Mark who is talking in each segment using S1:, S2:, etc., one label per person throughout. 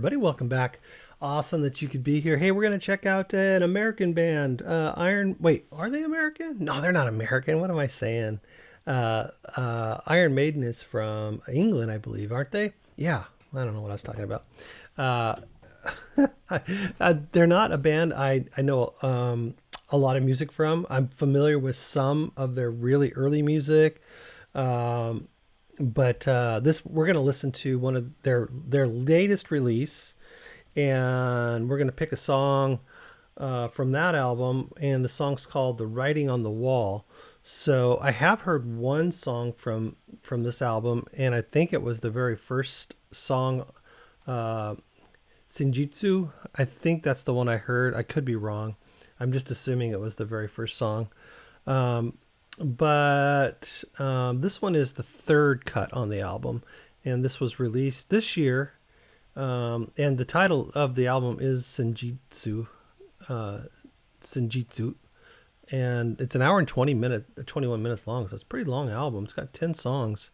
S1: everybody. Welcome back. Awesome that you could be here. Hey, we're going to check out an American band. Wait, are they American? No, they're not American. What am I saying? Iron Maiden is from England, I believe, aren't they? Yeah, I don't know what I was talking about. They're not a band I know a lot of music from. I'm familiar with some of their really early music. But this we're going to listen to one of their latest release, and we're going to pick a song from that album, and the song's called "The Writing on the Wall." So I have heard one song from this album, and I think it was the very first song, Shinjitsu. I think that's the one I heard. I could be wrong. I'm just assuming it was the very first song. But this one is the third cut on the album, and this was released this year, and the title of the album is Shinjitsu, and it's an hour and 21 minutes long, so it's a pretty long album. It's got 10 songs,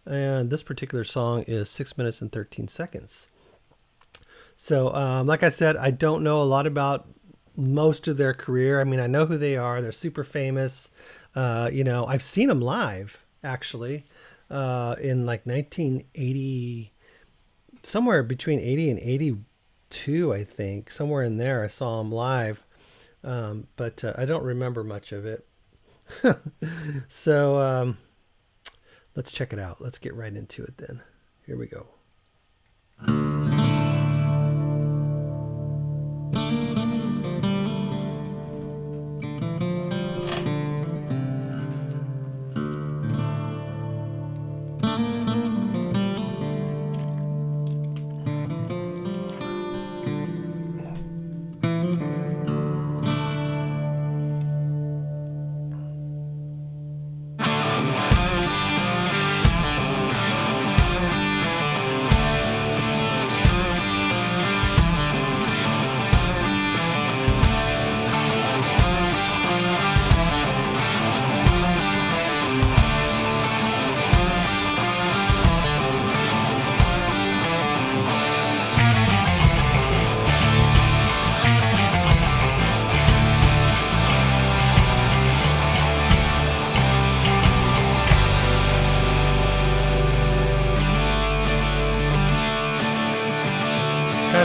S1: and this particular song is 6 minutes and 13 seconds. So like I said, I don't know a lot about most of their career. I mean, I know who they are. They're super famous. I've seen them live, actually, in like 1980, somewhere between 80 and 82, I think. Somewhere in there, I saw them live, but I don't remember much of it. So let's check it out. Let's get right into it then. Here we go.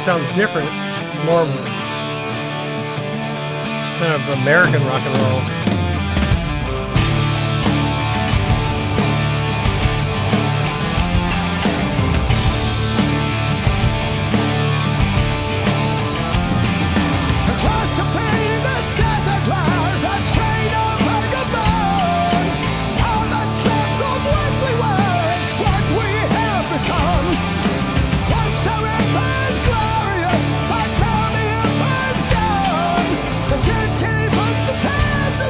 S1: Sounds different, more kind of American rock and roll.
S2: Across the painted desert lies a train of vagabonds. All that's left of what we were is what we have become. Once our empire's glorious, but now the empire's gone. The dead gave us the time to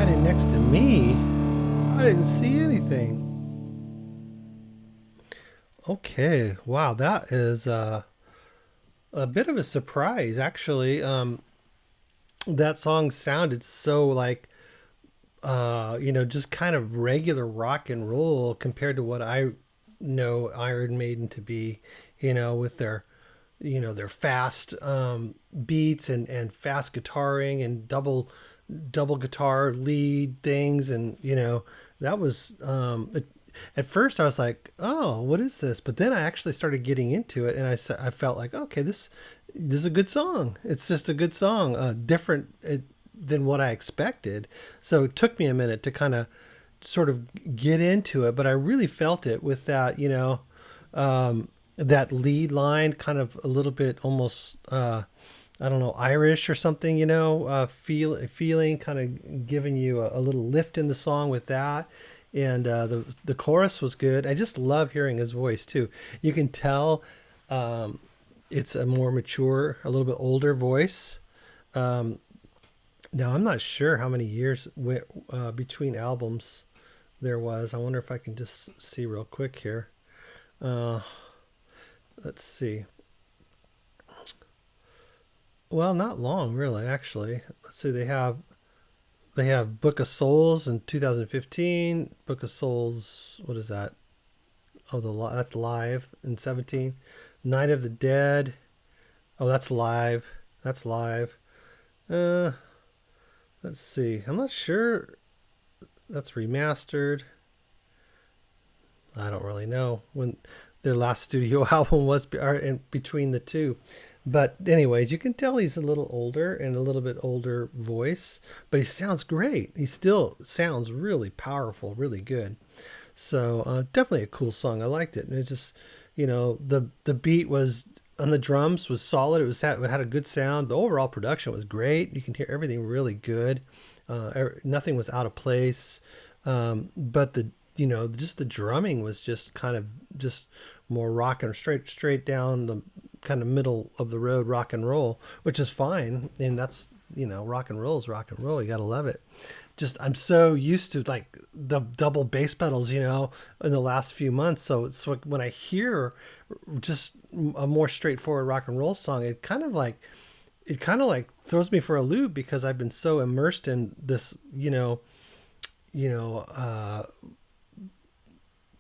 S1: hiding next to me? I didn't see anything. Okay, wow, that is a bit of a surprise, actually. That song sounded so like, just kind of regular rock and roll compared to what I know Iron Maiden to be, with their fast beats and fast guitaring and double guitar lead things, and that was at first I was like, oh, what is this? But then I actually started getting into it, and I felt like, okay, this is a good song. It's just a good song, different than what I expected. So it took me a minute to kind of sort of get into it, but I really felt it with that, that lead line, kind of a little bit almost, I don't know, Irish or something, feeling, kind of giving you a little lift in the song with that. And the chorus was good. I just love hearing his voice too. You can tell it's a more mature, a little bit older voice. Now I'm not sure how many years between albums there was. I wonder if I can just see real quick here. Let's see. Well, not long, really. Actually, let's see. They have Book of Souls in 2015. Book of Souls. What is that? Oh, that's live in 17. Night of the Dead. Oh, that's live. That's live. Let's see. I'm not sure. That's remastered. I don't really know when their last studio album was in between the two. But anyways, you can tell he's a little older and a little bit older voice, but he sounds great. He still sounds really powerful, really good. So definitely a cool song. I liked it. And it's just, the beat was on the drums was solid. It had a good sound. The overall production was great. You can hear everything really good. Nothing was out of place. But just the drumming was just kind of just more rock and straight down the kind of middle of the road rock and roll, which is fine. And that's, rock and roll is rock and roll. You got to love it. Just, I'm so used to like the double bass pedals, in the last few months. So it's like when I hear just a more straightforward rock and roll song, it kind of like throws me for a loop because I've been so immersed in this,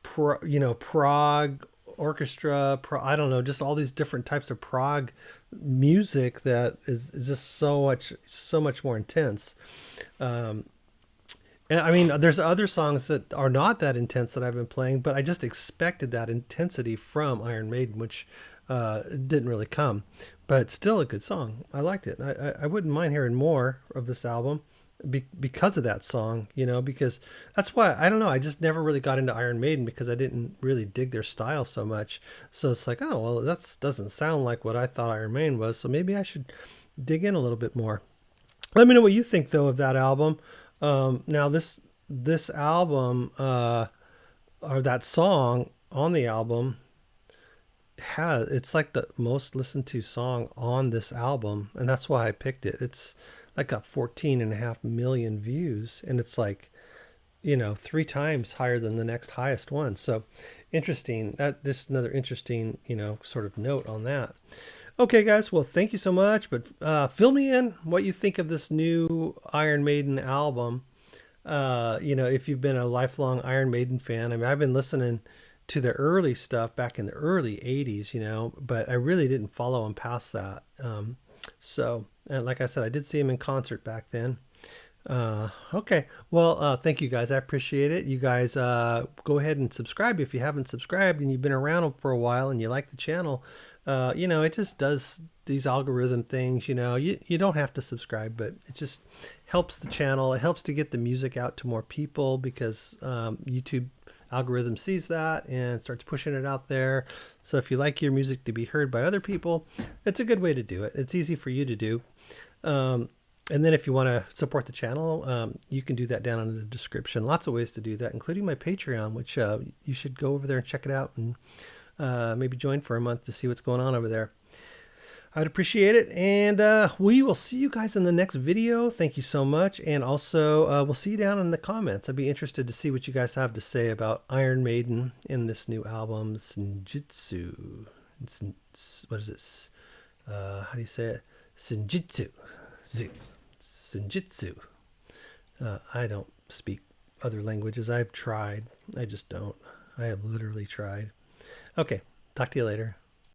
S1: prog orchestra, I don't know, just all these different types of prog music that is just so much more intense. And I mean, there's other songs that are not that intense that I've been playing, but I just expected that intensity from Iron Maiden, which didn't really come. But still a good song. I liked it. I wouldn't mind hearing more of this album because of that song, because that's why, I don't know, I just never really got into Iron Maiden because I didn't really dig their style so much. So it's like, oh, well, that doesn't sound like what I thought Iron Maiden was. So maybe I should dig in a little bit more. Let me know what you think, though, of that album. Now, this album, or that song on the album, it's like the most listened to song on this album, and that's why I picked it. It's like got 14.5 million views, and it's like, 3 times higher than the next highest one. So interesting. This is another interesting, sort of note on that. Okay, guys. Well, thank you so much. But fill me in what you think of this new Iron Maiden album. If you've been a lifelong Iron Maiden fan. I mean, I've been listening to the early stuff back in the early 80s, but I really didn't follow them past that. And like I said, I did see him in concert back then. Okay. Well, thank you guys. I appreciate it. You guys, go ahead and subscribe if you haven't subscribed and you've been around for a while and you like the channel. It just does these algorithm things, you don't have to subscribe, but it just helps the channel. It helps to get the music out to more people because, YouTube algorithm sees that and starts pushing it out there. So if you like your music to be heard by other people, it's a good way to do it. It's easy for you to do. And then if you want to support the channel, you can do that down in the description. Lots of ways to do that, including my Patreon, which you should go over there and check it out and maybe join for a month to see what's going on over there. I'd appreciate it. And we will see you guys in the next video. Thank you so much. And also, we'll see you down in the comments. I'd be interested to see what you guys have to say about Iron Maiden in this new album, Senjutsu. What is this? How do you say it? Senjutsu. Senjutsu. I don't speak other languages. I've tried. I just don't. I have literally tried. Okay. Talk to you later.